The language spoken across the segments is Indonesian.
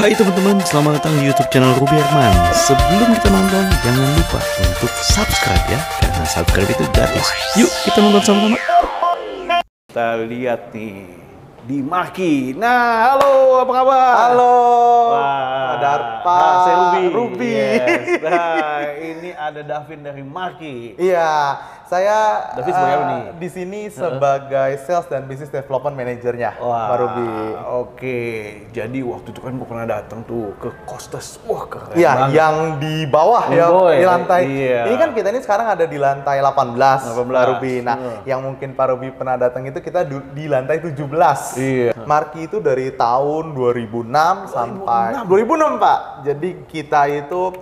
Hai teman-teman, selamat datang di YouTube channel Ruby Herman. Sebelum kita nonton, jangan lupa untuk subscribe ya, karena subscribe itu gratis. Yuk kita nonton sama-sama. Kita lihat nih di Maki. Nah, halo, apa kabar? Halo, Wah, ada Pak saya Ruby. Ruby. Yes. Nah, ini ada Davin dari Maki. Iya, saya David sebagai apa nih? di sini sebagai Sales dan Business Development Manager-nya, Pak Ruby. Oke, jadi waktu itu kan gue pernah datang tuh ke Kostas. Wah, keren Iya, banget. yang di bawah Yang ya, bawah di ya? lantai. Iya. Ini kan kita ini sekarang ada di lantai 18, 18. Pak Ruby. Nah, yang mungkin Pak Ruby pernah datang itu kita di lantai 17. Iya. Marki itu dari tahun 2006 sampai 2006, Pak. Jadi kita itu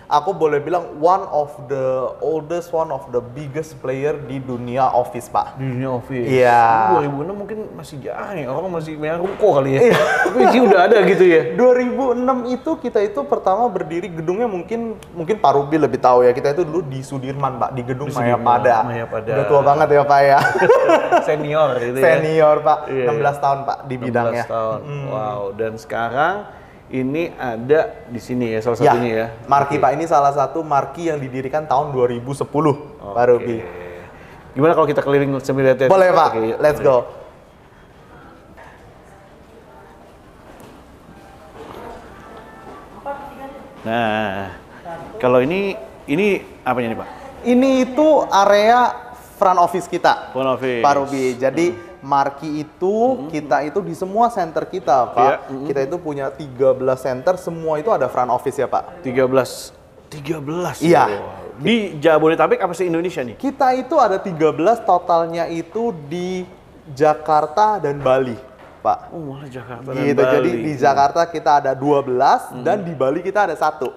aku boleh bilang one of the oldest, one of the biggest player di dunia office, Pak. Di dunia office. Iya. 2006 mungkin masih jarang ya, orang masih banyak ruko kali ya. Tapi sih udah ada gitu ya. 2006 itu kita itu pertama berdiri gedungnya mungkin Pak Ruby lebih tahu ya. Kita itu dulu di Sudirman, Pak, di gedung Di Sudirman, Mayapada. Mayapada. Udah tua banget ya, Pak ya. Senior gitu ya. Senior, Pak. Iya, 16 tahun, Pak, di 16 bidangnya. tahun. Wow, dan sekarang ini ada di sini ya, salah satunya ya. Marki, Pak, ini salah satu marki yang didirikan tahun 2010, Pak Ruby. Gimana kalau kita keliling sambil lihat? Boleh, Pak. Oke, yuk. Let's go. Nah, kalau ini apanya nih, Pak? Ini itu area front office kita, Front office. Pak Ruby. Jadi marki itu kita itu di semua center kita, Pak. Iya. Kita itu punya 13 center, semua itu ada front office ya, Pak. 13. Iya. Di Jabodetabek apa sih Indonesia nih? Kita itu ada 13, totalnya itu di Jakarta dan Bali, Pak. Oh, malah Jakarta dan Gitu. Bali. Jadi di Jakarta kita ada 12 dan di Bali kita ada 1.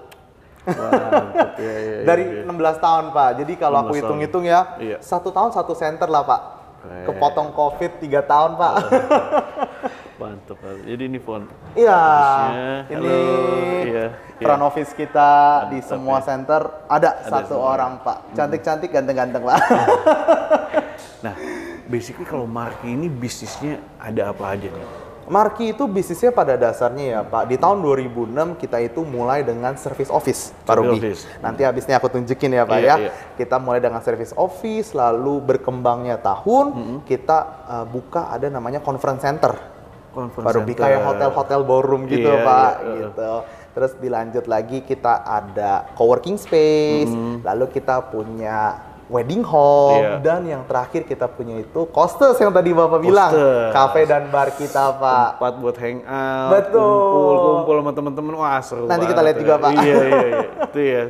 Mantap, ya. Dari 16 tahun, Pak. Jadi kalau aku 16 tahun. hitung-hitung ya, Iya. 1 tahun 1 center lah, Pak. Keren. Kepotong COVID 3 tahun, Pak. Mantap. Jadi ini font. Iya. Office-nya. Ini Halo. Iya. front office kita di Mantap, semua ya. center ada satu satu orang, Pak. Cantik-cantik, ganteng-ganteng, Pak. Nah, basically kalau Marki ini bisnisnya ada apa aja nih? Marki itu bisnisnya pada dasarnya ya, Pak. Di tahun 2006 kita itu mulai dengan service office, Pak Service Ruby. office. Nanti habisnya aku tunjukin ya, Pak Iya, ya. iya. Kita mulai dengan service office, lalu berkembangnya tahun kita buka ada namanya conference center. Conference Pak Ruby center. kayak hotel-hotel ballroom gitu, Iya, Pak, iya, gitu. Terus dilanjut lagi kita ada co-working space, lalu kita punya wedding hall, Iya. dan yang terakhir kita punya itu Kostas yang tadi Bapak bilang, Kostas. cafe dan bar kita, Pak. Tempat buat hangout, Betul. kumpul sama teman-teman. Wah, seru Nanti kita banget lihat juga, ya. Pak. Iya. Itu ya.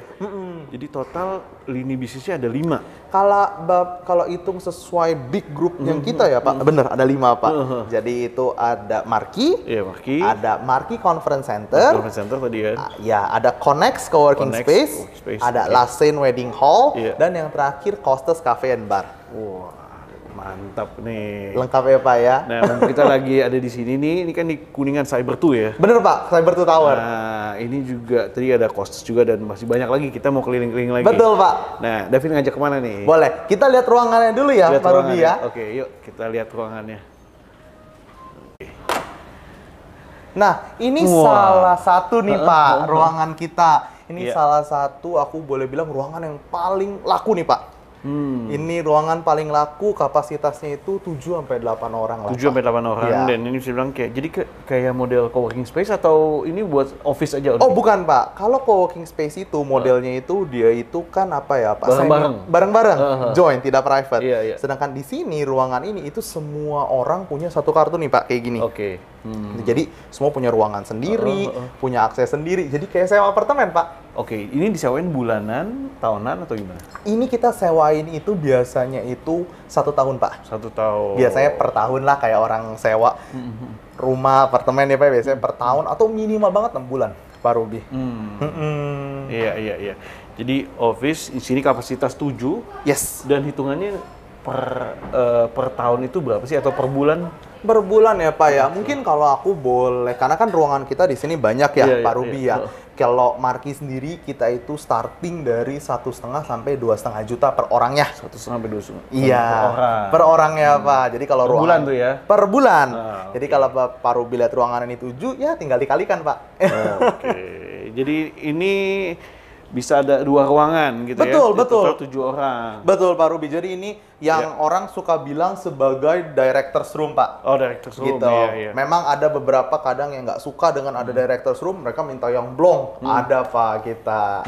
Jadi total lini bisnisnya ada 5. Kalau hitung sesuai big group yang kita ya, Pak, bener ada 5, Pak. Jadi itu ada Marki, Iya, Marki. ada Marki Conference Center, Conference Center tadi ya. ya ada Connex Co-working Connex Space, Co-working Space, ada oke. Lassen Wedding Hall, Iya. dan yang terakhir Kostas Cafe and Bar. Wah, mantap nih. Lengkap ya, Pak ya? Nah, mumpung kita lagi ada di sini nih, ini kan di Kuningan Cyber 2 ya. Bener, Pak, Cyber 2 Tower. Nah, ini juga tadi ada Kostas juga dan masih banyak lagi. Kita mau keliling-keliling lagi. Betul, Pak. Nah, Davin ngajak kemana nih? Boleh. Kita lihat ruangannya dulu ya, Lihat Pak Ruby ruangannya. ya. Oke, yuk kita lihat ruangannya. Nah, ini Wah. salah satu nih, Pak, ruangan kita. Ini Iya. salah satu, aku boleh bilang ruangan yang paling laku nih, Pak. Ini ruangan paling laku, kapasitasnya itu 7-8 orang lah, 7-8 orang Iya. dan ini bisa bilang kayak jadi kayak model co-working space atau ini buat office aja? Oh, bukan, Pak. Kalau co-working space itu modelnya itu dia itu kan apa ya, Pak? Bareng-bareng. Bareng-bareng. Joint, tidak private. Iya, iya. Sedangkan di sini ruangan ini itu semua orang punya satu kartu nih, Pak, kayak gini. Oke. Jadi semua punya ruangan sendiri, punya akses sendiri. Jadi kayak sewa apartemen, Pak. Oke, ini disewain bulanan, tahunan atau gimana? Ini kita sewain itu biasanya itu 1 tahun, Pak. 1 tahun. Biasanya per tahun lah kayak orang sewa rumah, apartemen ya, Pak. Biasanya per tahun atau minimal banget 6 bulan, Pak Ruby. Iya. Jadi office di sini kapasitas 7 Yes. dan hitungannya per tahun itu berapa sih atau per bulan? Per bulan ya, Pak ya. Mungkin kalau aku boleh, karena kan ruangan kita di sini banyak ya, Iya, Pak iya, Ruby iya. ya. Kalau Marki sendiri kita itu starting dari 1,5 sampai 2,5 juta per orangnya. 1,5 sampai 2,5. Iya, per orangnya Pak. Jadi kalau Per bulan tuh ya? Per bulan. Jadi Oke. kalau Pak Ruby lihat ruangan ini 7, ya tinggal dikalikan Pak. Oke. Jadi ini bisa ada 2 ruangan gitu ya? Betul, betul. Total 7 orang. Betul Pak Ruby. Jadi ini yang orang suka bilang sebagai director's room Pak. Oh, director's room. Gitu. Iya. Memang ada beberapa kadang yang nggak suka dengan ada director's room, mereka minta yang blong. Ada Pak kita.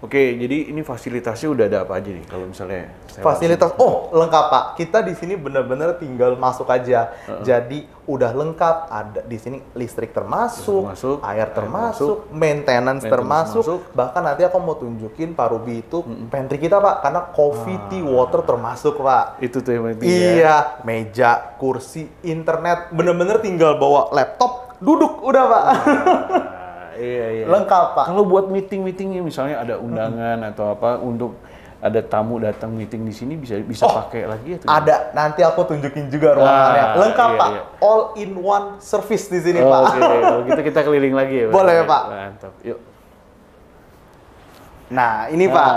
Oke, jadi ini fasilitasnya udah ada apa aja nih kalau misalnya sewa Fasilitas, lengkap Pak. Kita di sini benar-benar tinggal masuk aja. Jadi udah lengkap. Ada di sini listrik termasuk, air termasuk, maintenance termasuk. Bahkan nanti aku mau tunjukin Pak Ruby itu pantry kita Pak, karena coffee, tea, water termasuk Pak. Itu tuh yang penting Iya, meja, kursi, internet, bener-bener tinggal bawa laptop, duduk udah Pak. Iya. Lengkap Pak. Kalau buat meeting-meetingnya misalnya ada undangan atau apa untuk ada tamu datang meeting di sini bisa pakai lagi atau Ada, nanti aku tunjukin juga ruangannya. Lengkap iya, Pak, iya. all in one service di sini Pak. Oke, kalau gitu kita keliling lagi ya. Boleh, Pak. Mantap. Yuk. Nah, ini Pak.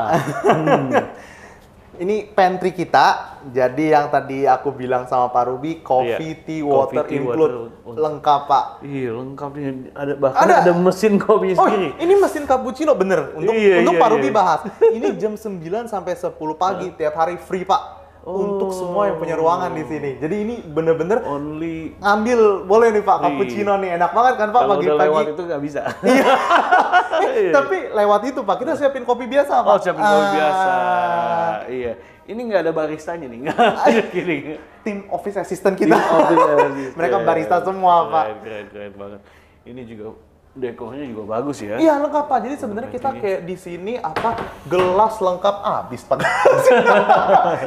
Ini pantry kita. Jadi yang tadi aku bilang sama Pak Ruby, coffee, tea, water include. Lengkap Pak. Iya, lengkap nih. Ada mesin kopi sendiri. Ini mesin cappuccino bener. Untuk Pak Ruby bahas. Ini jam 9 sampai 10 pagi tiap hari free Pak. Untuk semua yang punya ruangan di sini. Jadi ini bener-bener Only ngambil boleh nih Pak cappuccino nih. Enak banget kan Pak kalau udah pagi-pagi. lewat itu nggak bisa. Tapi lewat itu Pak, kita siapin kopi biasa Pak. Oh, siapin kopi biasa. Iya. Ini nggak ada baristanya nih, nggak ada kidding. Tim office assistant kita. Mereka barista semua Pak. Keren banget. Ini juga dekornya juga bagus ya. Iya lengkap Pak. Jadi sebenarnya kita kayak di sini gelas lengkap habis Pak.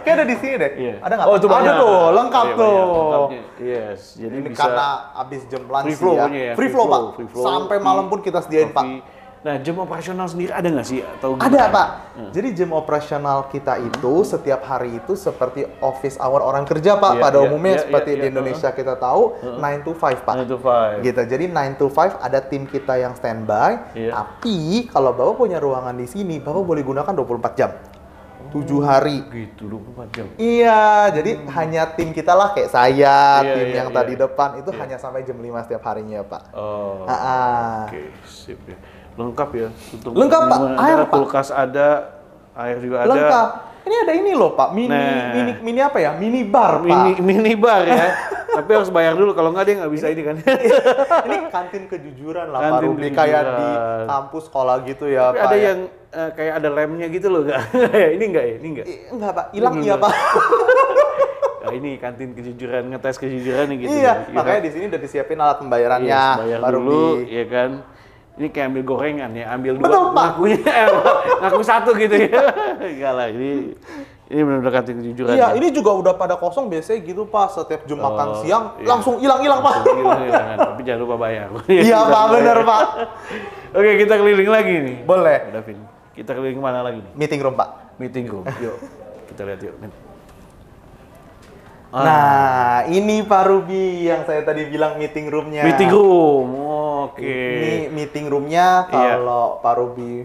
Kayak ada di sini deh. Iya. Ada nggak? Oh, itu banyak. Ada tuh, lengkap Iya, tuh. banyak, lengkapnya. Yes. Jadi Ini bisa karena habis jam lunch free flow ya. punya ya. Free flow Pak. Free flow, Sampai malam pun kita sediain Pak. coffee. Nah, jam operasional sendiri ada nggak sih atau Ada gimana? Pak. Jadi jam operasional kita itu setiap hari itu seperti office hour orang kerja Pak. Iya, Pada iya, umumnya iya, seperti iya, di Indonesia kita tahu 9 to 5 Pak. 9 to 5. Gitu. Jadi 9 to 5 ada tim kita yang standby. Iya. Tapi kalau Bapak punya ruangan di sini, Bapak boleh gunakan 24 jam. 7 hari. Gitu, 24 jam. Iya, jadi hanya tim kita lah kayak saya, Iya, tim iya, yang iya. tadi depan itu hanya sampai jam 5 setiap harinya Pak. Oh. Ah. Oke, sip ya. Lengkap ya. Untuk Lengkap, Pak. minuman Air, ada, Pak. kulkas ada, air juga ada. Lengkap. Ini ada ini loh Pak, Nah. mini apa ya? Mini bar Pak. Mini bar ya. Tapi harus bayar dulu, kalau nggak dia nggak bisa ini kan. Ini kantin kejujuran lah Pak Kantin Ruby, kayak di kejujuran. kampus sekolah gitu ya Tapi Pak. ada ya. yang kayak ada lemnya gitu loh, nggak? Ini nggak ya? Ini nggak? Enggak Pak, hilang Ini iya belum. Pak. Nah, ini kantin kejujuran, ngetes kejujuran nih gitu. Iya, ya. makanya di sini udah disiapin alat pembayarannya Yes, bayar Pak dulu, Ruby. ya kan. Ini kayak ambil gorengan ya, ambil Betul, dua, Pak. ngaku satu gitu ya. Enggak lah, ini benar-benar kantin kejujuran. Iya, ya. ini juga udah pada kosong biasanya gitu Pak. Setiap jam makan siang iya. langsung hilang-hilang Pak. Hilang-hilangan, tapi jangan lupa bayar. Iya Pak, bener Pak. Oke, kita keliling lagi nih. Boleh. Davin, kita keliling kemana lagi nih? Meeting room Pak. Meeting room. Yuk, kita lihat yuk. Nah, ini Pak Ruby yang saya tadi bilang meeting roomnya. Meeting room, oke. Ini meeting roomnya Iya. kalau Pak Ruby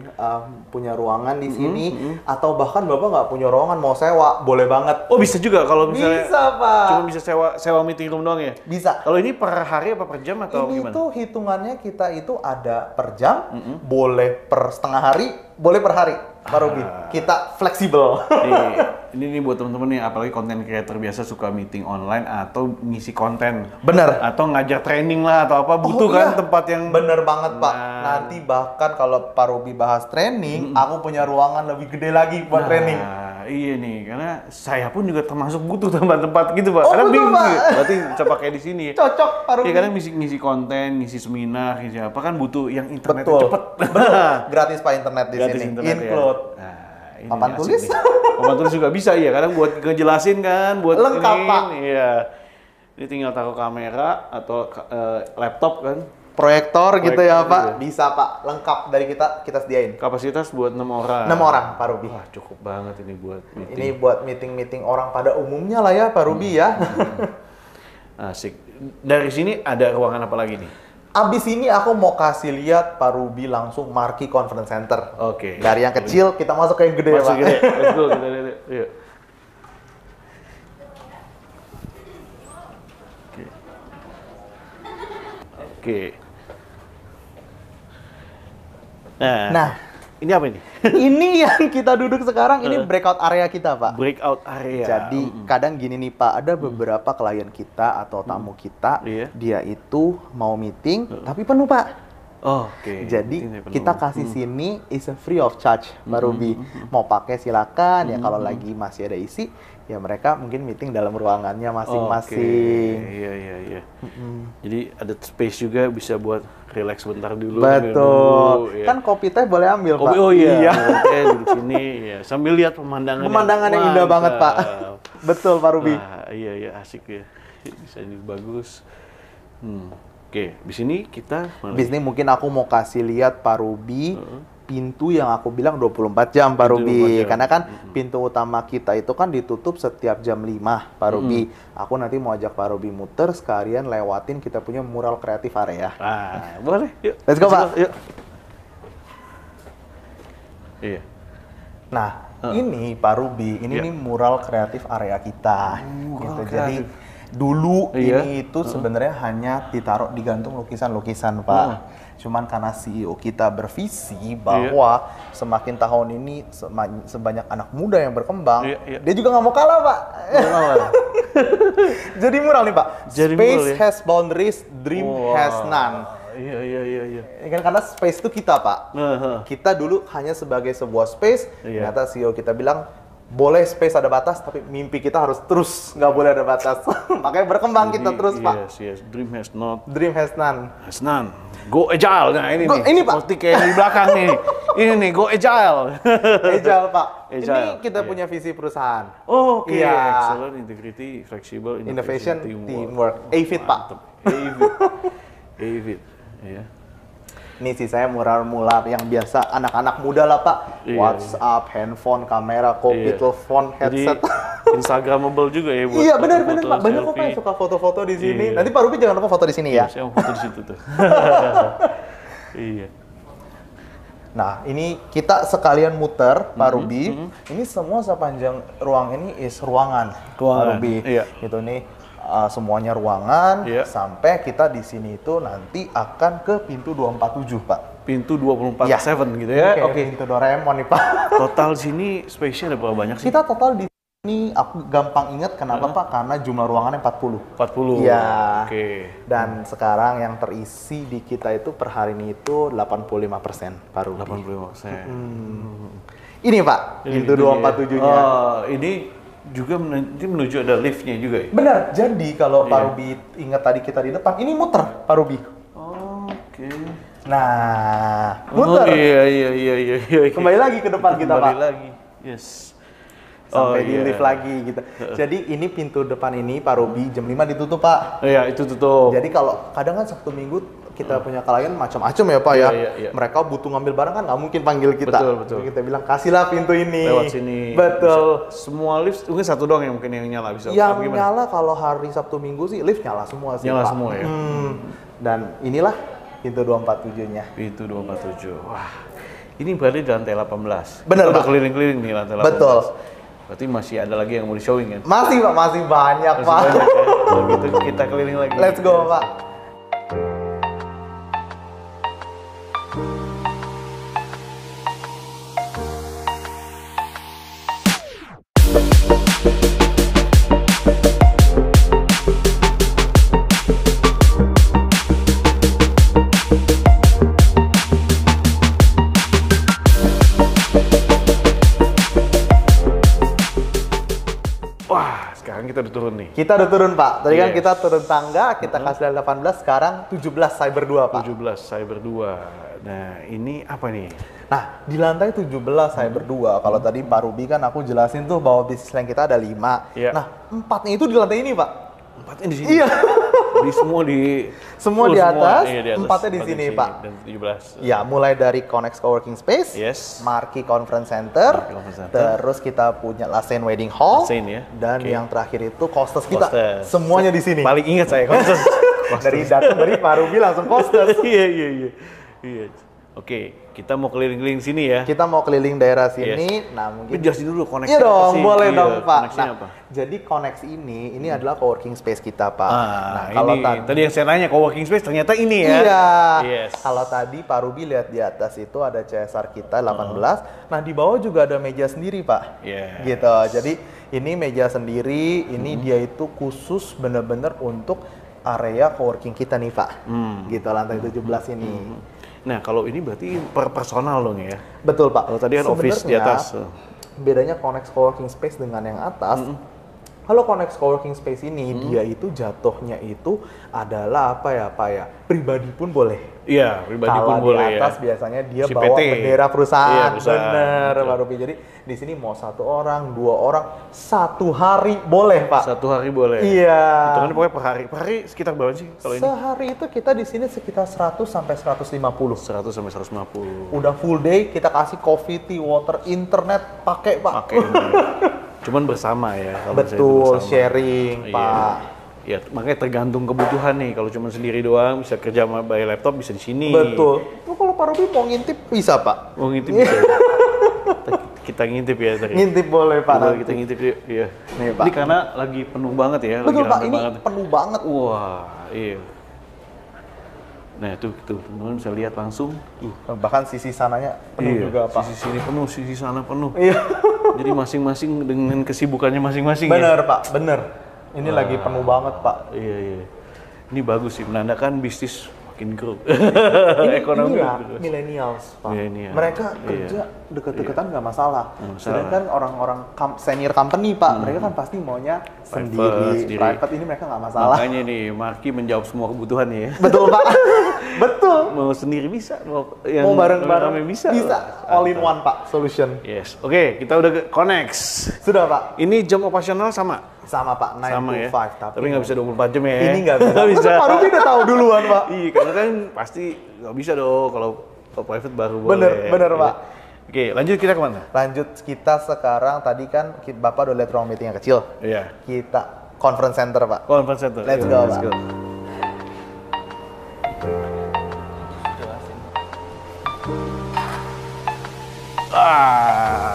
punya ruangan di sini atau bahkan Bapak nggak punya ruangan mau sewa, boleh banget. Oh, bisa juga kalau misalnya Bisa Pak. cuma bisa sewa meeting room doang ya? Bisa. Kalau ini per hari apa per jam atau Ini gimana? tuh hitungannya kita itu ada per jam, boleh per setengah hari, boleh per hari. Pak Ruby, kita fleksibel. Ini buat temen-temen nih, apalagi konten creator biasa suka meeting online atau ngisi konten. Bener. Atau ngajar training lah atau apa, butuh kan tempat yang... Bener banget Pak. Nah. Nanti bahkan kalau Pak Ruby bahas training, aku punya ruangan lebih gede lagi buat training. Iya nih, karena saya pun juga termasuk butuh tempat-tempat gitu Pak. Oh, Karena betul, bingung Pak. gitu. Berarti bisa pakai di sini. Cocok Pak Ruby. Iya, kadang ngisi konten, ngisi seminar, ngisi apa kan butuh yang internet Betul. cepet. Betul. Gratis Pak internet di Gratis sini. internet Include. ya. Nah, ini Papan asik tulis? nih. Papan tulis juga bisa ya, kadang buat ngejelasin kan, buat Lengkap, ini. Pak. Iya. Ini tinggal taruh kamera atau laptop kan. Proyektor gitu ya Proyektor, Pak. iya. Bisa Pak. Lengkap dari kita sediain. Kapasitas buat 6 orang. 6 orang Pak Ruby. Wah, cukup banget ini buat meeting. Ini buat meeting-meeting orang pada umumnya lah ya Pak Ruby ya. Asik. Dari sini ada ruangan apa lagi nih? Abis ini aku mau kasih lihat Pak Ruby langsung Marquee Conference Center. Oke. Dari yang kecil kita masuk ke yang gede, Masuk Pak. gede. Let's go, kita lihat. Yuk. Oke. Oke. Nah, ini apa ini? Ini yang kita duduk sekarang, ini breakout area kita, Pak. Breakout area. Jadi kadang gini nih Pak, ada beberapa klien kita atau tamu kita, Iya. dia itu mau meeting, tapi penuh Pak. Oh, oke. Jadi Ini penuh. kita kasih sini is a free of charge, Pak Ruby. Mau pakai silakan, ya kalau lagi masih ada isi, ya mereka mungkin meeting dalam ruangannya masing-masing. Oke. Iya. Jadi ada space juga bisa buat relax bentar dulu. Betul. Dulu, ya. Kan kopi teh boleh ambil Pak. Oh iya. Oke, duduk sini ya. Sambil lihat pemandangan. Pemandangan yang indah banget Pak. Betul Pak Ruby. Wah, iya asik ya. Bisa ini bagus. Oke, di sini kita Di sini mungkin aku mau kasih lihat Pak Ruby pintu yang aku bilang 24 jam Pak Pintu Ruby. 24 jam. Karena kan pintu utama kita itu kan ditutup setiap jam 5 Pak Ruby. Aku nanti mau ajak Pak Ruby muter sekalian lewatin kita punya mural kreatif area. boleh. Yuk. Let's go, Pak. Yuk. Iya. Nah, ini Pak Ruby, ini nih mural kreatif area kita. Gitu. Jadi dulu Iya. ini itu sebenarnya hanya ditaruh digantung lukisan-lukisan Pak. Cuman karena CEO kita bervisi bahwa semakin tahun ini sebanyak anak muda yang berkembang, dia juga nggak mau kalah Pak. Jadi mural nih Pak. Jadi Space mural, ya? has boundaries, dream has none. Iya. Ini kan karena space itu kita Pak. Kita dulu hanya sebagai sebuah space. Ternyata CEO kita bilang boleh space ada batas, tapi mimpi kita harus terus, nggak boleh ada batas. Makanya berkembang kita terus Pak. Yes. Dream has not. Dream has none. Has none. Go agile. Nah ini nih. Ini, Pak. Seperti kayak di belakang nih. Ini nih, go agile. Agile Pak. Agile, Ini kita punya visi perusahaan. Oh, oke. Iya. Excellent, integrity, flexible, Innovation, teamwork. AFIT Pak. AVIT. Iya. Ini sih saya mural-mural yang biasa anak-anak muda lah Pak. Iya, WhatsApp, handphone, kamera, kopi, telepon, headset. Jadi Instagramable juga ya buat Iya benar-benar foto-foto, Pak. Banyak kok Pak selfie. yang suka foto-foto di sini. Iya. Nanti Pak Ruby jangan lupa foto di sini ya. Saya mau foto di situ tuh. Iya. Nah, ini kita sekalian muter, Pak Ruby. Ini semua sepanjang ruang ini ruangan, Pak Ruby. Iya. Itu nih semuanya ruangan, Iya. sampai kita di sini itu nanti akan ke pintu 247, Pak. Pintu 24/7 gitu ya. Oke, pintu Doraemon nih, Pak. Total sini space-nya ada berapa banyak sih? Kita total di sini, aku gampang ingat kenapa, Pak? Karena jumlah ruangannya 40. 40. Iya. Oke. Dan sekarang yang terisi di kita itu per hari ini itu 85%, Pak Ruby. 85%. Ini, Pak, pintu 247-nya. Oh, ini juga nanti menuju ada lift-nya juga ya? Benar, jadi kalau Pak Ruby ingat tadi kita di depan, ini muter Pak Ruby. Oh, oke. Nah, Oh, muter. iya. Kembali lagi ke depan kita, Pak. Kembali lagi, yes. Sampai di lift lagi gitu. Jadi ini pintu depan ini Pak Ruby jam 5 ditutup, Pak. Iya, itu tutup. Jadi kalau kadang kan Sabtu Minggu kita punya klien macam-macam ya Pak ya. Iya. Mereka butuh ngambil barang kan nggak mungkin panggil kita. Betul. Jadi kita bilang kasihlah pintu ini. Lewat sini. Betul. Bisa, semua lift mungkin satu doang yang mungkin yang nyala bisa. Yang apa gimana? nyala kalau hari Sabtu Minggu sih lift nyala semua sih, Nyala Pak. semua ya? Dan inilah pintu 247-nya. Pintu 247. Wah. Ini berarti di lantai 18. Bener, Udah Pak. keliling-keliling nih lantai 18. Betul. Berarti masih ada lagi yang mau di-showing kan? Masih Pak, masih banyak Masih Pak. banyak ya. Kalau gitu kita keliling lagi. Let's go Pak. Wah, sekarang kita udah turun nih. Kita udah turun Pak. Tadi kan Yes. kita turun tangga, kita kasih dari 18, sekarang 17 Cyber 2 Pak. 17 Cyber 2. Nah, ini apa nih? Nah, di lantai 17 Cyber 2, kalau tadi Pak Ruby kan aku jelasin tuh bahwa bisnis line kita ada 5. Iya. Nah, 4-nya itu di lantai ini Pak. 4-nya di sini. Iya. Di semua di Semua di atas, iya, di atas. 4-nya di Empat sini, Pak. Dan 17. Ya, mulai dari Connex Coworking Space, Yes. Marquee Conference Center, Marquee Conference Center. terus kita punya Lasen Wedding Hall, Lasen, ya. dan Oke. yang terakhir itu Costes kita. Costes. Semuanya di sini. Paling ingat saya Costes. Dari datang dari Pak Ruby langsung coasters. Iya. Oke, kita mau keliling-keliling sini ya. Kita mau keliling daerah sini. Nah, mungkin jelasin dulu koneksi iya apa dong, sih? boleh Iya, dong, Pak. koneksinya Nah, apa? jadi Konex ini adalah coworking space kita, Pak. Nah, kalau ini tadi yang saya nanya coworking space ternyata ini ya. Iya. Yes. Kalau tadi Pak Ruby lihat di atas itu ada CSR kita 18. Nah, di bawah juga ada meja sendiri, Pak. Yes. Gitu. Jadi ini meja sendiri, ini dia itu khusus bener-bener untuk area coworking kita nih, Pak. Gitu, lantai 17 ini. Nah, kalau ini berarti per personal dong ya? Betul, Pak. Kalau tadi kan office di atas. Bedanya Konex coworking space dengan yang atas. Kalau Konex coworking space ini dia itu jatuhnya itu adalah apa ya, Pak ya? Pribadi pun boleh. Iya, pribadi pun Kalau boleh di atas ya. biasanya dia Si bawa PT. bendera perusahaan. Iya, perusahaan. Bener, Betul. Pak Ruby. Jadi di sini mau 1 orang, 2 orang, 1 hari boleh, Pak. 1 hari boleh. Iya. Hitungannya pokoknya per hari. Per hari sekitar berapa sih kalau ini? Sehari itu kita di sini sekitar 100 sampai 150. 100 sampai 150. Udah full day, kita kasih coffee, tea, water, internet, pakai, Pak. Pakai ini. Cuman bersama ya. Kalau saya itu Betul, bersama. sharing, Iya. Pak. Ya, makanya tergantung kebutuhan nih. Kalau cuma sendiri doang, bisa kerja by laptop, bisa di sini. Betul. Itu kalau Pak Ruby mau ngintip bisa, Pak. Mau ngintip bisa. Kita ngintip ya tadi. Ngintip boleh, Pak. Boleh, nanti. kita ngintip yuk. Iya. Nih, Pak. Ini karena lagi penuh banget ya. Betul, lagi Pak. rame Ini banget. penuh banget. Wah, iya. Nah, tuh teman-teman bisa lihat langsung. Bahkan sisi sananya penuh juga, Pak. Sisi sini penuh, sisi sana penuh. Iya. Jadi masing-masing dengan kesibukannya masing-masing Bener, ya. Pak. Bener. Ini lagi penuh banget, Pak. Iya. Ini bagus sih, menandakan bisnis makin grow. Ini Ekonomi inilah makin grow. millennials, Pak. Millennial. Mereka Iya. kerja deket-deketan nggak masalah. Nggak masalah. Sedangkan orang-orang senior company, Pak, mereka kan pasti maunya sendiri. Private ini mereka nggak masalah. Makanya nih, Marky menjawab semua kebutuhan ya. Betul, Pak. Betul. Mau sendiri bisa, mau Mau bareng-bareng rame bisa. Bisa. All in one, Pak, solution. Yes. Oke, kita udah ke Konex. Sudah, Pak. Ini jam operasional sama? Sama, Pak. 9 Sama to ya. 5, Tapi nggak bisa 24 jam ya. Ini nggak bisa. Nggak bisa. Pak Ruby udah tahu duluan, Pak. Iya, karena kan pasti nggak bisa dong kalau private baru boleh. Bener, Iya. Pak. Oke, lanjut kita kemana? Lanjut kita sekarang, tadi kan Bapak udah lihat ruang meeting yang kecil. Iya. Kita conference center, Pak. Conference center. Let's Yuk, go, let's Pak. go.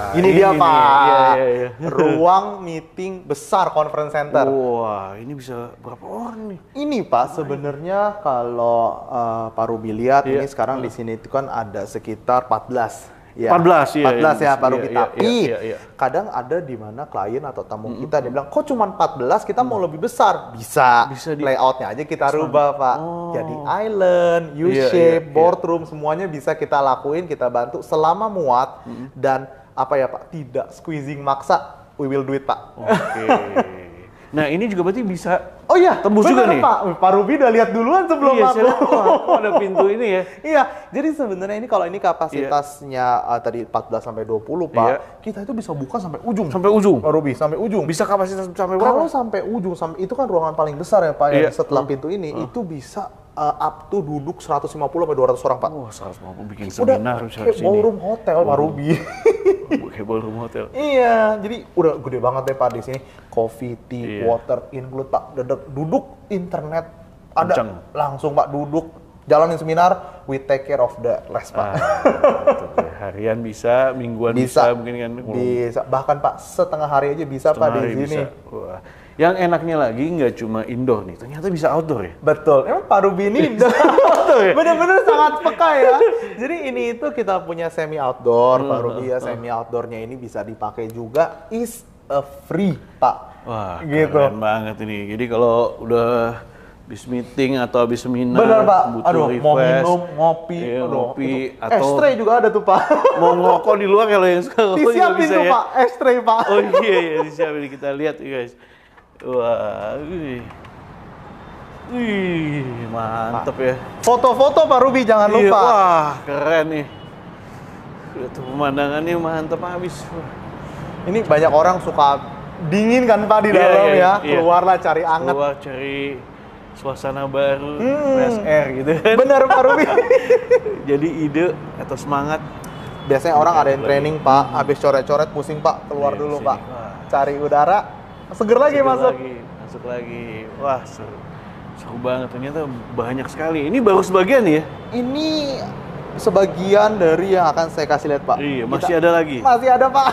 Ini dia, nih. Pak. Iya. Ruang meeting besar conference center. Wah, ini bisa berapa orang nih? Ini, Pak, sebenarnya kalau Pak Ruby lihat Iya. ini sekarang di sini itu kan ada sekitar 14. 14, iya, 14 ya, iya, Pak Ruby. iya, Tapi iya. kadang ada di mana klien atau tamu kita dia bilang, kok cuma 14, kita mau lebih besar. Bisa. Bisa Layoutnya aja kita rubah, Pak. Oh. Jadi island, Iya, U-shape, iya. boardroom, semuanya bisa kita lakuin, kita bantu selama muat dan apa ya, Pak, tidak squeezing maksa, we will do it, Pak. Oke. Nah, ini juga berarti bisa. Oh iya, Tembus juga bener, nih? Pak. Pak Ruby udah lihat duluan sebelum Iya, aku. saya lihat, wah, kok ada pintu ini ya. Iya, jadi sebenarnya ini kalau ini kapasitasnya tadi 14 sampai 20, Pak. Iya. Kita itu bisa buka sampai ujung. Sampai ujung. Pak Ruby, sampai ujung. Bisa kapasitas sampai Kalau berapa? sampai ujung, sampai itu kan ruangan paling besar ya, Pak. Iya. Ya, setelah pintu ini itu bisa up to duduk 150 sampai 200 orang, Pak. Wah, 150 bikin Udah seminar bisa di kayak sini. ballroom hotel, Pak Ruby. Kayak ballroom hotel. Iya, jadi udah gede banget deh, Pak, di sini. Coffee, tea, Iya. water include, Pak. Duduk internet ada Kencang. langsung, Pak, duduk jalanin seminar, we take care of the rest, Pak. Betul. Harian bisa, mingguan bisa, mungkin kan. Bisa, bahkan Pak setengah hari aja bisa, Pak, Setengah di hari sini. bisa. Wah. Yang enaknya lagi nggak cuma indoor nih, ternyata bisa outdoor ya. Betul, emang Pak Ruby ini bener-bener sangat peka ya. Jadi ini itu kita punya semi outdoor, Pak Ruby ya, semi outdoornya ini bisa dipakai juga, is a free, Pak. Wah, gitu. keren banget ini. Jadi kalau udah habis meeting atau habis seminar, Bener, Pak. butuh Aduh, refresh, mau minum, ngopi, iya, aduh, ngopi, itu. atau Estray juga ada tuh, Pak. mau ngokok di luar kalau yang sekarang Disiapin bisa tuh, ya. Pak, estray, Pak. Oh iya, disiapin, kita lihat ya guys. Wah, wih, mantep ya. Foto-foto Pak Ruby jangan Iya, lupa. wah, keren nih. Lihat tuh pemandangannya mantep habis. Wah. Ini banyak orang suka dingin kan, Pak, di Iya, dalam iya, ya. iya. Keluarlah cari anget. Keluar cari suasana baru, fresh air gitu kan. Bener, Pak Ruby. Jadi ide atau semangat. Biasanya orang ada yang training, Pak, habis coret-coret pusing, Pak, keluar Iya, dulu, sini. Pak. Wah. Cari udara, seger lagi masuk. Masuk lagi. Wah, seru. Seru banget, ternyata banyak sekali. Ini baru sebagian ya? Ini sebagian dari yang akan saya kasih lihat, Pak. Iya, masih ada lagi. Masih ada, Pak.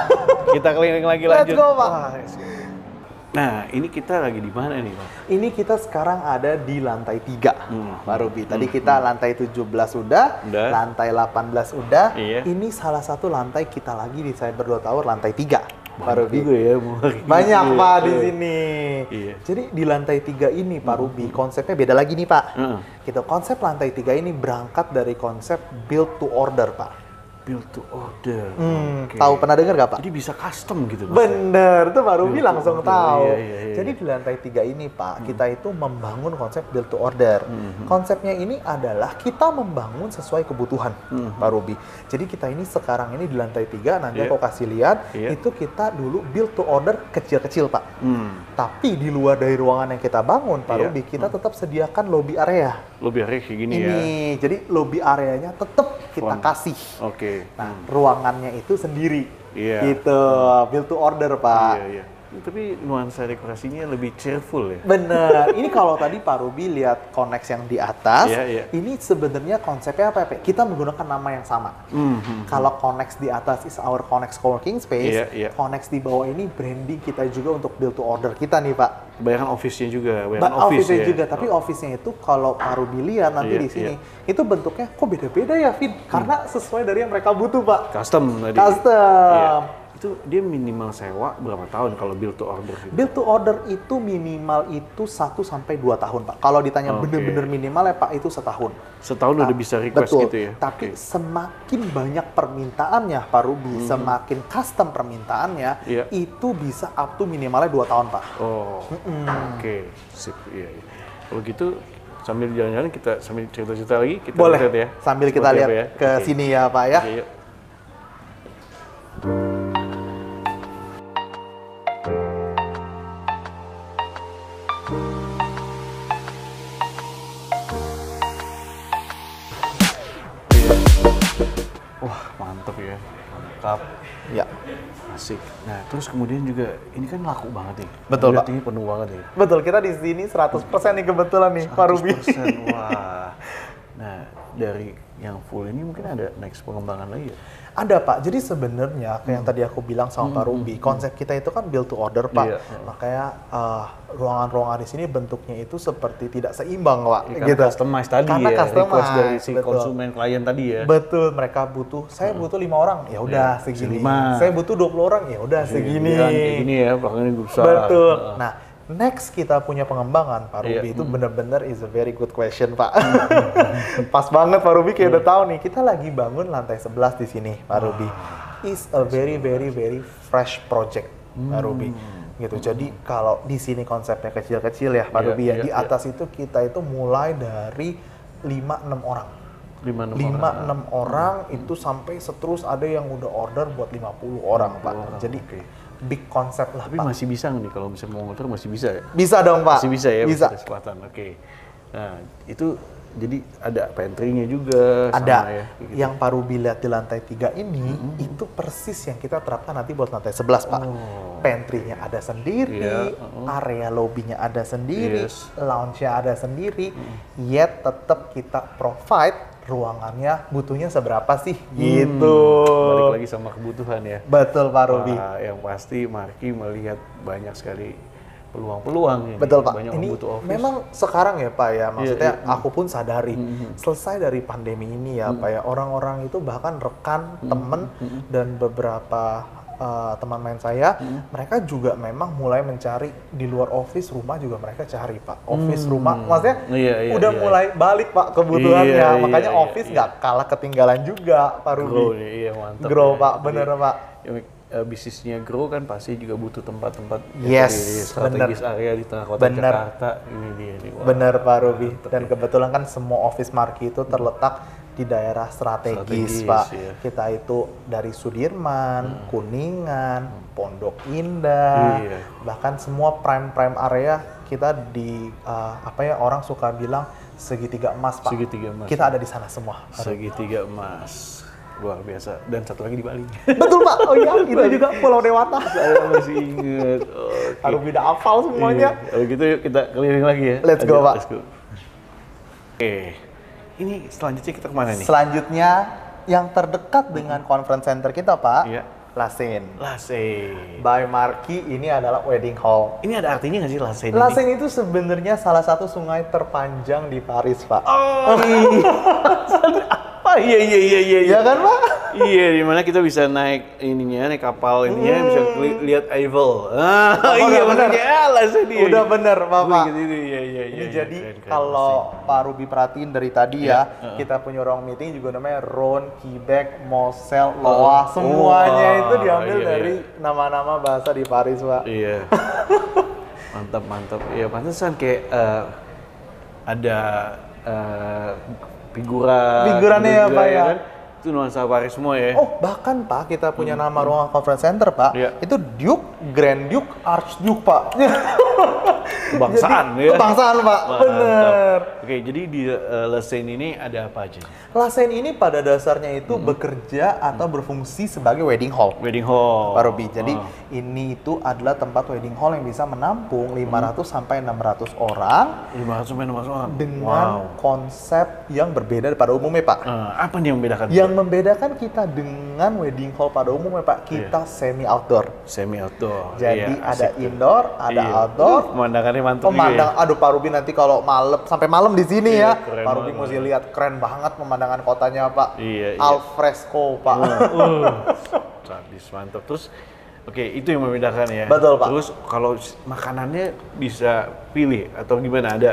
Kita keliling lagi Let's lanjut. go, Pak. Wah, nah, ini kita lagi di mana nih, Pak? Ini kita sekarang ada di lantai 3, Pak Ruby. Tadi kita lantai 17 udah, lantai 18 udah. Iya. Ini salah satu lantai kita lagi di Cyber 2 Tower, lantai 3. Pak Ruby. Juga ya, Banyak, Pak, di Iya. sini. Iya. Jadi di lantai 3 ini, Pak Ruby, konsepnya beda lagi nih, Pak. Heeh. Konsep lantai 3 ini berangkat dari konsep build to order, Pak. Build to order. Oke. Tahu, pernah dengar nggak, Pak? Jadi bisa custom gitu, Mas? Bener, tuh baru Build to langsung order. tahu. Iya. Jadi di lantai 3 ini, Pak, kita itu membangun konsep build to order. Konsepnya ini adalah kita membangun sesuai kebutuhan, Pak Ruby. Jadi kita ini sekarang ini di lantai 3, nanti Iya. aku kasih lihat, Iya. itu kita dulu build to order kecil-kecil, Pak. Tapi di luar dari ruangan yang kita bangun, Pak Iya. Ruby, kita tetap sediakan lobby area. Lo biar kayak gini ya. Ini, jadi lobby areanya tetap kita Front. kasih. Oke. Nah, ruangannya itu sendiri. Iya. Gitu, build to order, Pak. Iya. Tapi nuansa dekorasinya lebih cheerful ya. Bener. Ini kalau tadi Pak Ruby lihat Connex yang di atas, Iya. ini sebenarnya konsepnya apa ya, Pak? Kita menggunakan nama yang sama. Kalau Connex di atas is our Connex Coworking Space, Iya. Connex di bawah ini branding kita juga untuk build to order kita nih, Pak. Bayangkan office-nya juga, bayangkan Office-nya ya. juga, tapi office-nya itu kalau Pak Ruby lihat nanti Iya, di sini, itu bentuknya kok beda-beda ya, Vin? Karena sesuai dari yang mereka butuh, Pak. Custom tadi. Custom. Iya. Itu dia minimal sewa berapa tahun kalau build to order gitu? Build to order itu minimal itu 1 sampai 2 tahun, Pak. Kalau ditanya Oke. bener-bener minimal ya, Pak, itu setahun. Setahun udah bisa request Betul. gitu ya? Tapi Oke. semakin banyak permintaannya, Pak Ruby, semakin custom permintaannya, Iya. itu bisa up to minimalnya 2 tahun, Pak. Oh, oke. Sip, iya. Kalau gitu sambil jalan-jalan kita sambil cerita-cerita lagi, kita Boleh, lihat ya. sambil kita Seperti lihat apa ya? ke Oke. sini ya, Pak ya. Oke, yuk. Wah, mantep ya. Mantap. Ya, Asik. Nah, terus kemudian juga ini kan laku banget nih. Betul, Lihat Pak. ini penuh banget nih. betul. Kita di sini 100% nih kebetulan nih, Pak Ruby. 100%. Wah. Nah, dari yang full ini mungkin ada next pengembangan lagi ya? Ada, Pak. Jadi sebenarnya kayak yang tadi aku bilang sama Pak Ruby, konsep kita itu kan build to order, Pak. Iya. Makanya ruangan-ruangan di sini bentuknya itu seperti tidak seimbang, Pak. Ya, karena customize tadi Karena ya, customize, request dari si betul. konsumen klien tadi ya. Betul, mereka butuh, saya butuh 5 orang, ya udah Iya, segini. 5. Saya butuh 20 orang, ya udah segini. Kayak gini ya, belakangnya besar. Betul. Nah, next kita punya pengembangan, Pak Iya. Ruby, itu benar-benar is a very good question, Pak. Pas banget Pak Ruby, kayak udah tahu nih, kita lagi bangun lantai 11 di sini, Pak Ruby. Is a very fresh project, Pak Ruby. Gitu. Jadi kalau di sini konsepnya kecil-kecil ya, Pak Iya, Ruby ya. iya, Di atas itu kita itu mulai dari 5-6 orang. 5-6 orang itu sampai seterus ada yang udah order buat 50 orang, Pak. orang, Jadi oke. big konsep lah, Tapi Pak. masih bisa nggak nih kalau misalnya mau ngotor masih bisa ya? Bisa dong, Pak. Masih bisa ya? Bisa. Ada kesempatan, oke. Nah, itu jadi ada pantry-nya juga Ada. sama ya? Kayak gitu. Yang Pak Ruby lihat di lantai 3 ini, itu persis yang kita terapkan nanti buat lantai 11, Pak. Pantry-nya ada sendiri, Iya, area lobby-nya ada sendiri, Yes. lounge-nya ada sendiri, yet tetap kita provide ruangannya butuhnya seberapa sih, gitu. Balik lagi sama kebutuhan ya. Betul, Pak Ruby. Wah, yang pasti Marky melihat banyak sekali peluang-peluang ini. Betul, Pak. Banyak Ini orang butuh office. memang sekarang ya, Pak ya, maksudnya iya. aku pun sadari, selesai dari pandemi ini ya, Pak ya, orang-orang itu bahkan rekan, temen, dan beberapa teman main saya, mereka juga memang mulai mencari di luar office, rumah juga mereka cari, Pak. Office, rumah, maksudnya Iya, udah iya. mulai balik, Pak, kebutuhannya. Iya, Makanya iya, office iya. nggak kalah ketinggalan juga, Pak Ruby. Grow nih, iya mantap. Grow, ya. Pak, Jadi, bener, Pak. bisnisnya grow kan pasti juga butuh tempat-tempat Yes, di strategis area di tengah kota Bener. Jakarta. Ini dia nih. Wah, Bener, Pak Ruby. mantep Dan ya. kebetulan kan semua office Marky itu terletak di daerah strategis, Strategis, Pak. iya. Kita itu dari Sudirman, Kuningan, Pondok Indah, Iya. bahkan semua prime area kita di orang suka bilang segitiga emas, Pak. Segitiga emas. Kita ada di sana semua. Segitiga emas. Luar biasa. Dan satu lagi di Bali. Betul, Pak. Oh iya, itu juga Pulau Dewata. Saya masih ingat. Oke. Harus udah hafal semuanya. Iya. Kalau gitu yuk kita keliling lagi ya. Let's go, Ayo, Pak. Let's go. Oke. Ini selanjutnya kita kemana nih? Selanjutnya yang terdekat dengan conference center kita, Pak. Iya. Lasen. Lasen. By Marquis ini adalah wedding hall. Ini ada artinya nggak sih Lasen ini? Lasen itu sebenarnya salah satu sungai terpanjang di Paris, Pak. Oh iya. Iya kan, Pak? Iya, di mana kita bisa naik ininya, naik kapal ininya, bisa lihat Eiffel. Iya benar. Ya, Lasen dia. Udah bener, Bapak. Iya. Ini jadi kalau Pak Ruby perhatiin dari tadi ya, kita punya ruang meeting juga namanya Rhône, Quebec, Moselle, Loire, semuanya itu diambil dari nama-nama bahasa di Paris, Pak. Iya. Mantap. Iya, pantesan kayak ada figurannya ya, Pak ya. Kan? Itu nuansa Paris semua ya. Oh, bahkan Pak, kita punya nama ruang conference center, Pak. Iya. Itu Duke, Grand Duke, Archduke, Pak. Kebangsaan Jadi, ya. Kebangsaan, Pak. Mantap. Bener. Oke, jadi di Lasen ini ada apa aja? Lasen ini pada dasarnya itu bekerja atau berfungsi sebagai wedding hall. Wedding hall. Pak Robi. Jadi ini itu adalah tempat wedding hall yang bisa menampung 500 sampai 600 orang 500 sampai 600 orang. dengan konsep yang berbeda pada umumnya, Pak. Apa nih yang membedakan? Yang membedakan kita dengan wedding hall pada umumnya, Pak, kita semi outdoor. Semi outdoor. Jadi Iya, ada asik tuh. indoor, ada outdoor. Pemandangannya mantap Pemandang, juga ya. aduh Pak Ruby nanti kalau malam sampai malam di sini Iya, ya, keren Pak Ruby banget. mesti lihat keren banget pemandangan kotanya, Pak. Iya. Al fresco, Pak. Sadis, mantap. Terus, oke, itu yang membedakan ya. Betul, Pak. Terus kalau makanannya bisa pilih atau gimana? Ada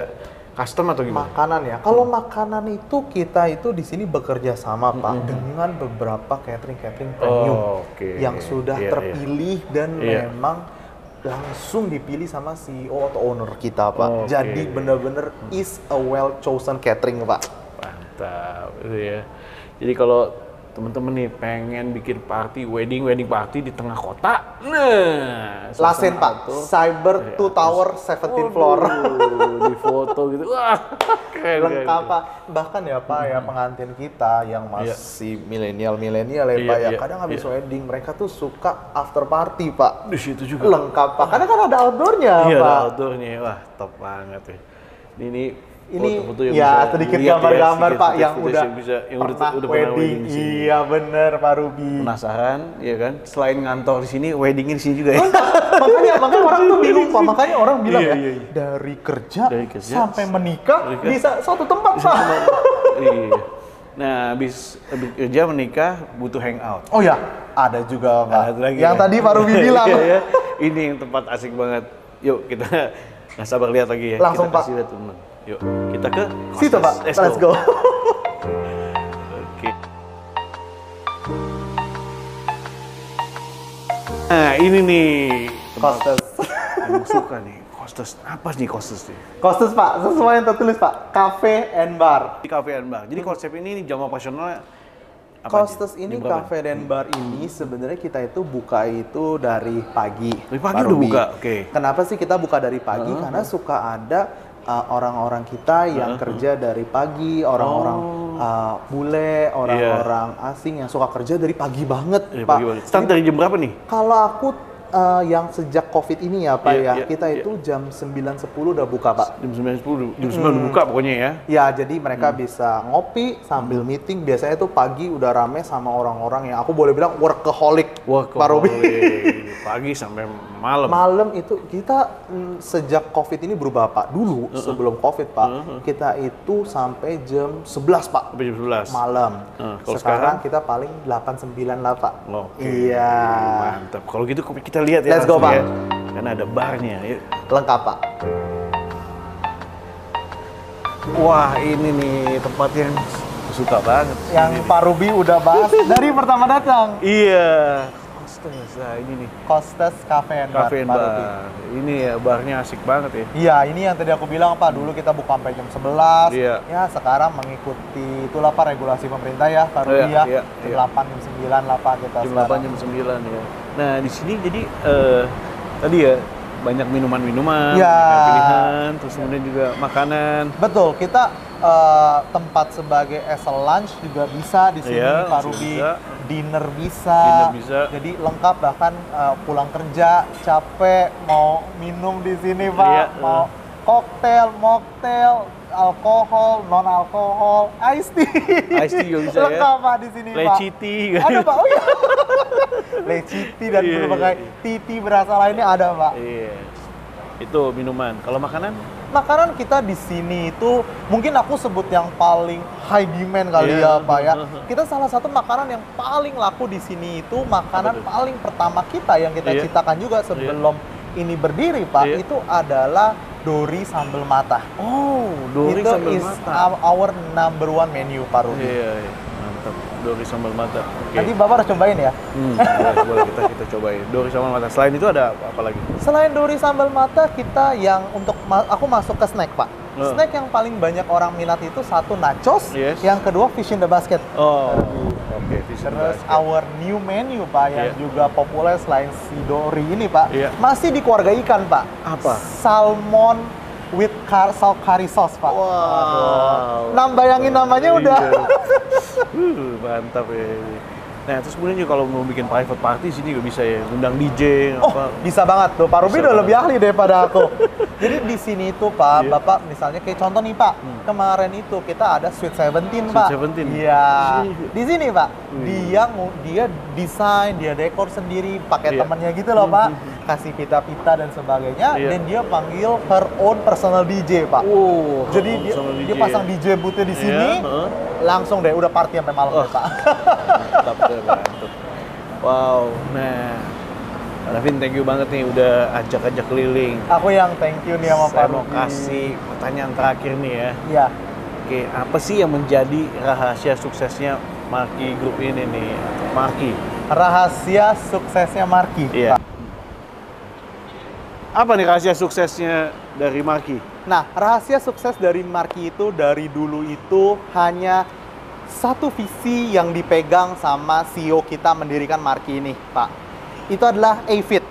custom atau gimana? Makanan ya. Kalau makanan itu kita itu di sini bekerja sama, Pak, dengan beberapa catering premium Oke. yang sudah Iya, terpilih dan Iya. memang langsung dipilih sama CEO atau owner kita, Pak. Oke. Jadi bener-bener is a well chosen catering, Pak. Mantap, itu ya. Jadi kalau temen-temen nih pengen bikin party, wedding party di tengah kota, nah, Lasen, Pak. Cyber 2 Tower 17 floor. Di foto gitu, wah, keren. Lengkap, Pak. Bahkan ya, Pak, ya pengantin kita yang masih milenial ya, Pak, ya. Kadang habis wedding mereka tuh suka after party, Pak. Di situ juga. Lengkap, Pak. Karena kan ada outdoornya, Iya, Pak. ada outdoornya, wah top banget ya. Ini foto-foto yang ya bisa sedikit dilihat gambar-gambar, sedikit Pak, yang footage udah yang pernah udah wedding. di sini. Iya, bener, Pak Ruby. Penasaran, ya kan? Selain ngantor di sini, weddingnya di sini juga ya. makanya orang tuh bingung, Pak. Makanya orang bilang Iya, ya, iya. dari kerja sampai menikah, menikah bisa satu tempat, Pak. Iya. Nah, habis kerja menikah butuh hangout. Oh ya, ada juga, Pak. Ada lagi yang ya? tadi Pak Ruby bilang. Iya, ya. Ini yang tempat asik banget. Yuk kita nggak sabar lihat lagi ya. Langsung, kita Pak. kasih lihat teman. Yuk kita ke Situ, Pak. Let's go. Oke. Nah ini nih Costes. yang suka nih. Costes, apa nih Costes nih? Costes, Pak. Sesuai yang tertulis, Pak. Cafe and bar. Di cafe and bar. Jadi konsep ini jam operasionalnya apa Costes aja? ini, Jam berapa? cafe dan bar ini sebenarnya kita itu buka itu dari pagi. Dari pagi Pak udah Ruby. buka? Oke. Kenapa sih kita buka dari pagi? Karena suka ada orang-orang kita yang kerja dari pagi, orang-orang bule, orang-orang asing yang suka kerja dari pagi banget, Dari Pak. pagi banget. Start dari jam berapa nih? Kalau aku yang sejak COVID ini ya, Pak, Iya, iya, kita iya. itu jam 9.10 udah buka, Pak. Jam 9.10, jam 9 udah buka pokoknya ya. Ya, jadi mereka bisa ngopi sambil meeting. Biasanya tuh pagi udah rame sama orang-orang yang aku boleh bilang workaholic, Pak Robi. Pagi sampai malam. Malam itu kita sejak COVID ini berubah, Pak. Dulu sebelum COVID, Pak, kita itu sampai jam 11, Pak. Sampai jam 11. Malam. Kalau Sekarang kita paling 8-9 lah, Pak. Oke. Iya. Mantap. Kalau gitu kita lihat ya. Let's go, langsung Pak. ya. Karena ada barnya. Yuk. Lengkap, Pak. Wah, ini nih tempat yang suka banget. Yang Pak Ruby udah bahas dari pertama datang. Iya. Nah, ini nih. Costes Cafe and Bar. Cafe and Pak Ruby. bar. Ini ya barnya asik banget ya. Iya, ini yang tadi aku bilang, Pak. Dulu kita buka sampai jam 11. Iya. Ya, sekarang mengikuti itulah, Pak, regulasi pemerintah ya, Pak Oh, Ruby iya, ya. iya, Jam 8, jam 9 lah, Pak, kita Jam sekarang. 8, jam 9 ya. Nah, di sini jadi tadi ya banyak minuman-minuman, Iya. banyak pilihan, terus kemudian juga makanan. Betul, kita tempat sebagai as a lunch juga bisa di sini, Iya, Pak langsung Ruby. bisa. Dinner bisa. Dinner bisa. Jadi lengkap, bahkan pulang kerja capek mau minum di sini, Pak. Iya, Mau koktail, mocktail, alkohol, non alkohol, iced tea. Iced tea juga bisa ya. Lengkap Pak di sini Pak. Leciti. Ada Pak, oh iya. Leciti dan berbagai titi berasa lainnya ada Pak. Iya. Itu minuman. Kalau makanan? Makanan kita di sini itu mungkin aku sebut yang paling high demand kali ya Pak ya. Kita salah satu makanan yang paling laku di sini itu makanan paling pertama kita yang kita ciptakan juga sebelum ini berdiri Pak. Itu adalah Dori Sambal Mata. Oh, Dori Sambal Mata. Itu our number one menu Pak Ruby. Iya. Mantap. Dori Sambal Mata. Okay. Nanti Bapak harus cobain ya. Boleh kita cobain. Dori Sambal Mata. Selain itu ada apa lagi? Selain Dori Sambal Mata, kita yang untuk aku masuk ke snack Pak. Snack yang paling banyak orang minat itu satu nachos, yang kedua fish in the basket. Oh, oke. Fish in the Terus basket. our new menu Pak yang juga populer selain si Dori ini Pak, masih di keluarga ikan Pak. Apa? Salmon with curry sauce Pak. Wow. Bayangin namanya udah. Mantap ya. Nah, terus kemudian juga kalau mau bikin private party sini juga bisa ya, undang DJ apa. Bisa banget tuh. Pak Ruby udah lebih ahli daripada aku. Jadi di sini tuh Pak, Bapak misalnya kayak contoh nih Pak, kemarin itu kita ada Sweet 17 Pak. Iya. Di sini Pak, dia desain, dia dekor sendiri, pakai temennya gitu loh Pak. Kasih pita-pita dan sebagainya, dan dia panggil her own personal DJ Pak. Jadi dia pasang DJ boothnya di sini, langsung deh udah party sampai malam deh Pak. Mantap. Wow, nah Davin, thank you banget nih udah ajak-ajak keliling. Aku yang thank you nih sama Pak Saya Ruby. mau kasih pertanyaan terakhir nih ya. Iya. Oke, apa sih yang menjadi rahasia suksesnya Marky Group ini nih? Marky. Rahasia suksesnya Marky. Iya. Apa nih rahasia suksesnya dari Marky? Nah, rahasia sukses dari Marky itu dari dulu itu hanya satu visi yang dipegang sama CEO kita mendirikan Marky ini, Pak. Itu adalah A-Fit.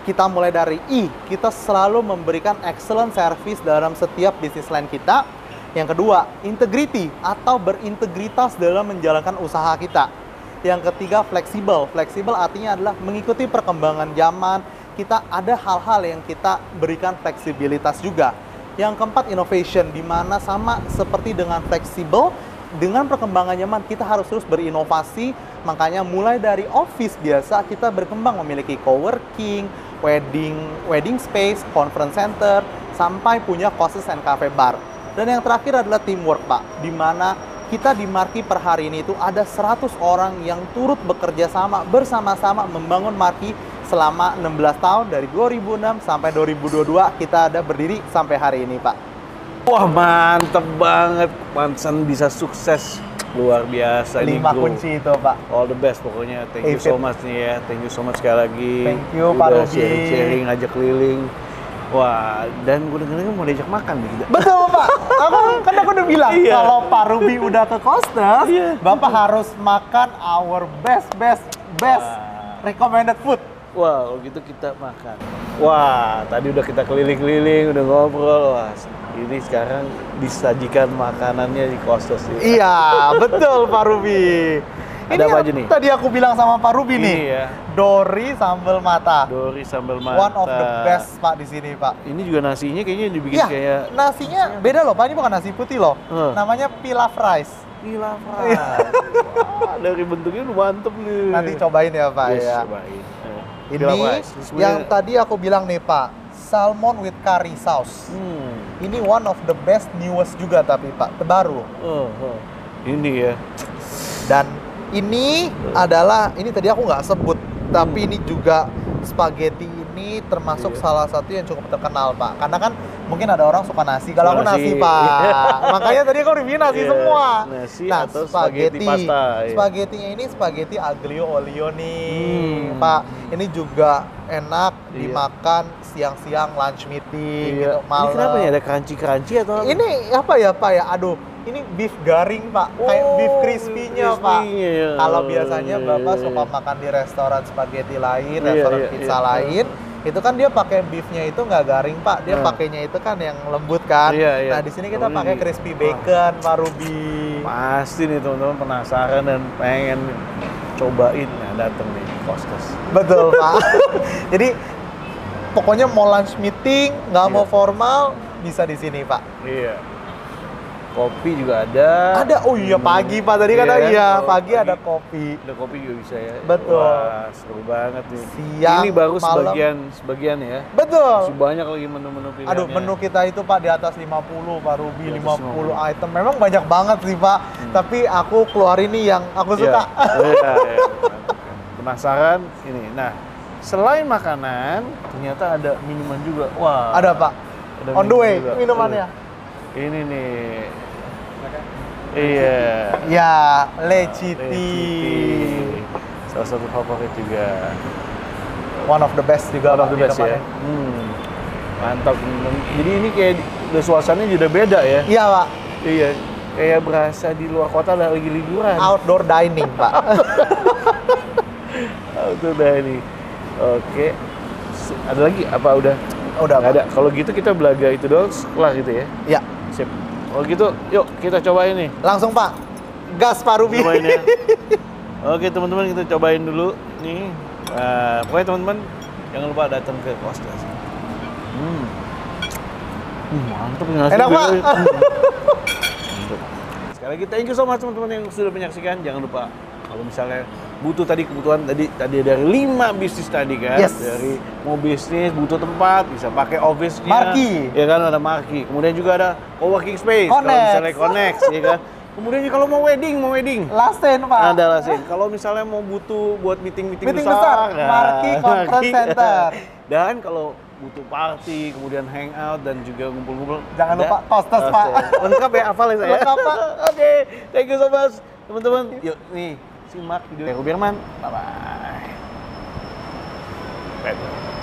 Kita mulai dari I, kita selalu memberikan excellent service dalam setiap bisnis line kita. Yang kedua, integrity atau berintegritas dalam menjalankan usaha kita. Yang ketiga, fleksibel. Fleksibel artinya adalah mengikuti perkembangan zaman. Kita ada hal-hal yang kita berikan fleksibilitas juga. Yang keempat, innovation, di mana sama seperti dengan fleksibel, dengan perkembangan zaman kita harus terus berinovasi. Makanya mulai dari office biasa kita berkembang memiliki coworking, wedding space, conference center, sampai punya courses and cafe bar. Dan yang terakhir adalah teamwork Pak, di mana kita di Marky per hari ini itu ada 100 orang yang turut bekerja sama bersama-sama membangun Marky selama 16 tahun dari 2006 sampai 2022 kita ada berdiri sampai hari ini Pak. Wah, mantep banget. Pantesan bisa sukses. Luar biasa. 5 kunci itu Pak. All the best pokoknya. Thank you so much nih ya. Thank you so much sekali lagi. Thank you Pak Ruby. Sharing, ngajak keliling. Wah, dan gue denger mau diajak makan nih. Betul Pak. Aku udah bilang kalau Pak Ruby udah ke Costes, Bapak harus makan our best recommended food. Wah, kalau gitu kita makan. Wah, tadi udah kita keliling-keliling, udah ngobrol. Wah, ini sekarang disajikan makanannya di Costes. Iya, betul Pak Ruby. Ada apa aja nih? Tadi aku bilang sama Pak Ruby nih. Ya. Dori Sambal Mata. Dori Sambal Mata. One of the best Pak di sini Pak. Ini juga nasinya kayaknya dibikin kayak nasinya beda loh Pak, ini bukan nasi putih loh. Namanya pilaf rice. Pilaf rice. Wah, dari bentuknya udah mantep nih. Nanti cobain ya Pak ya. Cobain. Ini yang tadi aku bilang nih Pak, salmon with curry sauce. Ini one of the best newest juga tapi Pak, terbaru. Ini ya. Dan ini adalah, ini tadi aku nggak sebut, tapi ini juga spaghetti ini termasuk salah satu yang cukup terkenal Pak. Karena kan mungkin ada orang suka nasi, kalau aku nasi Pak. Makanya tadi aku review nasi semua. Nasi atau spaghetti pasta. Spaghettinya ini spaghetti aglio olio nih Pak. Ini juga enak dimakan siang-siang lunch meeting gitu, malam. Ini kenapa ya, ada crunchy atau apa? Ini apa ya Pak ya? Aduh, ini beef garing Pak, kayak beef crispy-nya Pak. Kalau biasanya Bapak suka makan di restoran spaghetti lain, restoran pizza lain, itu kan dia pakai beefnya itu nggak garing Pak, dia pakainya itu kan yang lembut kan. Nah di sini kita pakai crispy bacon Pak Ruby. Pasti nih teman-teman penasaran dan pengen cobain, nah dateng nih Costes. Betul Pak. Jadi pokoknya mau lunch meeting, nggak mau formal, bisa di sini, Pak. Iya. Kopi juga ada. Ada, oh iya pagi Pak, tadi kan iya, pagi ada kopi. Ada kopi juga bisa ya. Betul. Wah, seru banget nih. Siang, ini baru malam. sebagian ya. Betul. Masih banyak lagi menu-menu pilihannya. Aduh, menu kita itu Pak di atas 50 Pak Ruby, 50 item. Memang banyak banget sih Pak. Tapi aku keluarin nih yang aku suka. Iya. Penasaran ini. Nah, selain makanan, ternyata ada minuman juga. Wah. Ada Pak. Ada On the way juga. minumannya. Ini nih. Iya. Ya, Leciti. Salah satu favorit juga. One of the best juga. One of the best ya. Mantap. Jadi ini kayak udah suasananya udah beda ya. Iya Pak. Iya. Kayak berasa di luar kota lagi liburan. Outdoor dining Pak. Outdoor dining. Oke. Ada lagi apa udah? Udah Pak. Ada. Kalau gitu kita belaga itu doang kelar gitu ya. Iya. Sip. Kalau gitu, yuk kita cobain nih. Langsung Pak. Gas Pak Ruby. Cobain ya. Oke teman-teman, kita cobain dulu nih. Pokoknya teman-teman jangan lupa datang ke Kostas. Mantap nih nasi. Enak Pak. Sekali lagi thank you so much teman-teman yang sudah menyaksikan. Jangan lupa kalau misalnya butuh kebutuhan tadi dari 5 bisnis tadi kan. Yes. Dari mau bisnis butuh tempat, bisa pakai office-nya. Marki. Ya kan ada Marki. Kemudian juga ada co-working space. Kalau misalnya Connect ya kan. Kemudian kalau mau wedding. Lasten Pak. Ada Lasten. Kalau misalnya mau butuh buat meeting besar, Marki Conference Center. Dan kalau butuh party, kemudian hangout dan juga ngumpul-ngumpul. Jangan lupa Kostas Pak. Lengkap ya, hafal ya saya. Lengkap Pak. Oke, thank you so much teman-teman. Yuk nih, simak video Ruby Herman. Bye bye.